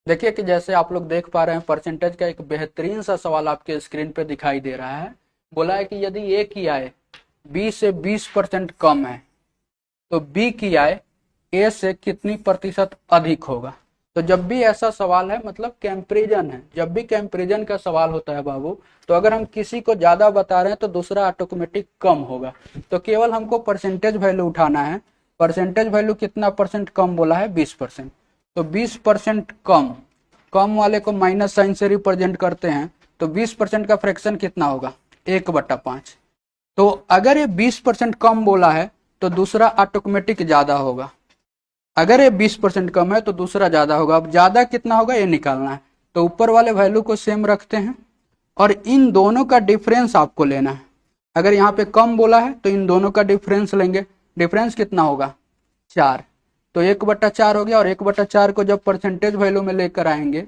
देखिए कि जैसे आप लोग देख पा रहे हैं परसेंटेज का एक बेहतरीन सा सवाल आपके स्क्रीन पे दिखाई दे रहा है। बोला है कि यदि ए की आय बी से 20% कम है तो बी की आय ए से कितनी प्रतिशत अधिक होगा। तो जब भी ऐसा सवाल है मतलब कंपैरिजन है, जब भी कंपैरिजन का सवाल होता है बाबू, तो अगर हम किसी को ज्यादा बता रहे हैं तो दूसरा ऑटोमेटिक कम होगा। तो केवल हमको परसेंटेज वैल्यू उठाना है। परसेंटेज वैल्यू कितना परसेंट कम बोला है, 20%। तो 20% कम, कम वाले को माइनस साइन से रिप्रेजेंट करते हैं। तो 20% का फ्रैक्शन कितना होगा, 1/5। तो अगर ये 20% कम बोला है तो दूसरा ऑटोमेटिक ज्यादा होगा। अगर ये 20% कम है तो दूसरा ज्यादा होगा। अब ज्यादा कितना होगा ये निकालना है। तो ऊपर वाले वैल्यू को सेम रखते हैं और इन दोनों का डिफरेंस आपको लेना है। अगर यहाँ पे कम बोला है तो इन दोनों का डिफरेंस लेंगे। डिफरेंस कितना होगा, 4। तो 1/4 हो गया। और 1/4 को जब परसेंटेज वैल्यू में लेकर आएंगे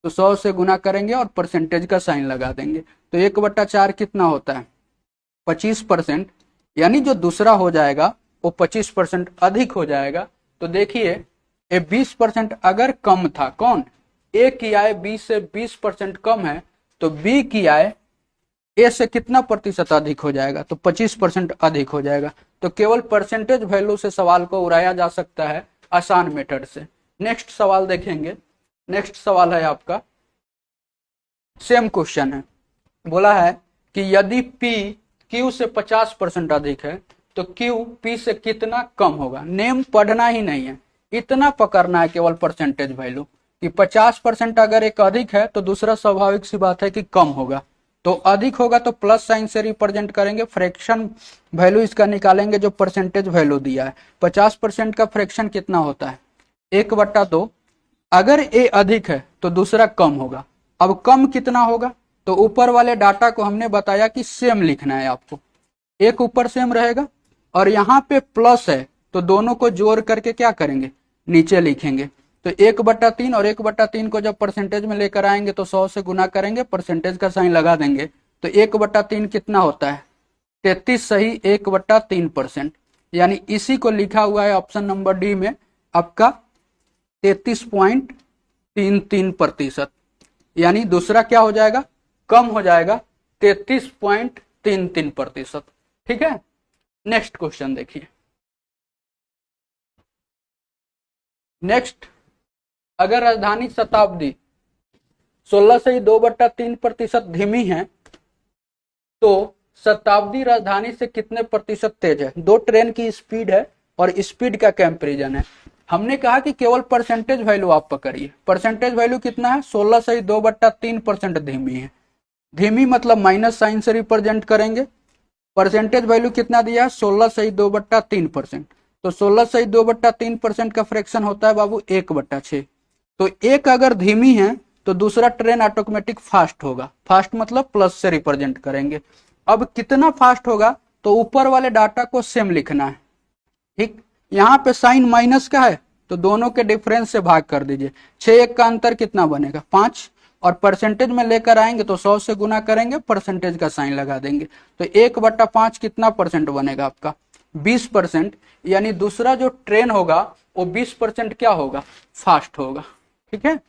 तो 100 से गुना करेंगे और परसेंटेज का साइन लगा देंगे। तो 1/4 कितना होता है, 25%। यानी जो दूसरा हो जाएगा वो 25% अधिक हो जाएगा। तो देखिए ये 20% अगर कम था, कौन, ए की आय बी से 20% कम है, तो बी की आय ए से कितना प्रतिशत अधिक हो जाएगा, तो 25% अधिक हो जाएगा। तो केवल परसेंटेज वैल्यू से सवाल को उड़ाया जा सकता है आसान मेथड से। नेक्स्ट सवाल देखेंगे। नेक्स्ट सवाल है आपका, सेम क्वेश्चन है। बोला है कि यदि P Q से 50% अधिक है तो Q P से कितना कम होगा। नेम पढ़ना ही नहीं है, इतना पकड़ना है केवल परसेंटेज वैल्यू कि 50% अगर एक अधिक है तो दूसरा स्वाभाविक सी बात है कि कम होगा। तो अधिक होगा तो प्लस साइन से रिप्रेजेंट करेंगे, फ्रैक्शन वैल्यू इसका निकालेंगे जो परसेंटेज वैल्यू दिया है। 50% का फ्रैक्शन कितना होता है, 1/2। अगर ए अधिक है तो दूसरा कम होगा। अब कम कितना होगा, तो ऊपर वाले डाटा को हमने बताया कि सेम लिखना है आपको। एक ऊपर सेम रहेगा और यहाँ पे प्लस है तो दोनों को जोड़ करके क्या करेंगे, नीचे लिखेंगे। तो 1/3 और 1/3 को जब परसेंटेज में लेकर आएंगे तो 100 से गुना करेंगे, परसेंटेज का साइन लगा देंगे। तो 1/3 कितना होता है, 33 सही 1/3%। यानी इसी को लिखा हुआ है ऑप्शन नंबर डी में आपका 33.33%। यानी दूसरा क्या हो जाएगा, कम हो जाएगा 33.33%। ठीक है। नेक्स्ट क्वेश्चन देखिए। नेक्स्ट, अगर राजधानी शताब्दी 16 से ही 2/3% धीमी है तो शताब्दी राजधानी से कितने प्रतिशत तेज है। दो ट्रेन की स्पीड है और स्पीड का कंपैरिजन है। हमने कहा कि केवल परसेंटेज वैल्यू आप पकड़िए। परसेंटेज वैल्यू कितना है, 16 से ही 2/3% धीमी है। धीमी मतलब माइनस साइन से रिप्रेजेंट करेंगे। परसेंटेज वैल्यू कितना दिया है, 16 से ही 2/3%। तो 16 से ही 2/3% का फ्रैक्शन होता है बाबू 1/6। तो एक अगर धीमी है तो दूसरा ट्रेन ऑटोमेटिक फास्ट होगा। फास्ट मतलब प्लस से रिप्रेजेंट करेंगे। अब कितना फास्ट होगा, तो ऊपर वाले डाटा को सेम लिखना है। ठीक, यहाँ पे साइन माइनस का है तो दोनों के डिफरेंस से भाग कर दीजिए। 6 का अंतर कितना बनेगा, 5। और परसेंटेज में लेकर आएंगे तो 100 से गुना करेंगे, परसेंटेज का साइन लगा देंगे। तो 1/5 कितना परसेंट बनेगा आपका, 20%। यानी दूसरा जो ट्रेन होगा वो 20% क्या होगा, फास्ट होगा। ठीक है।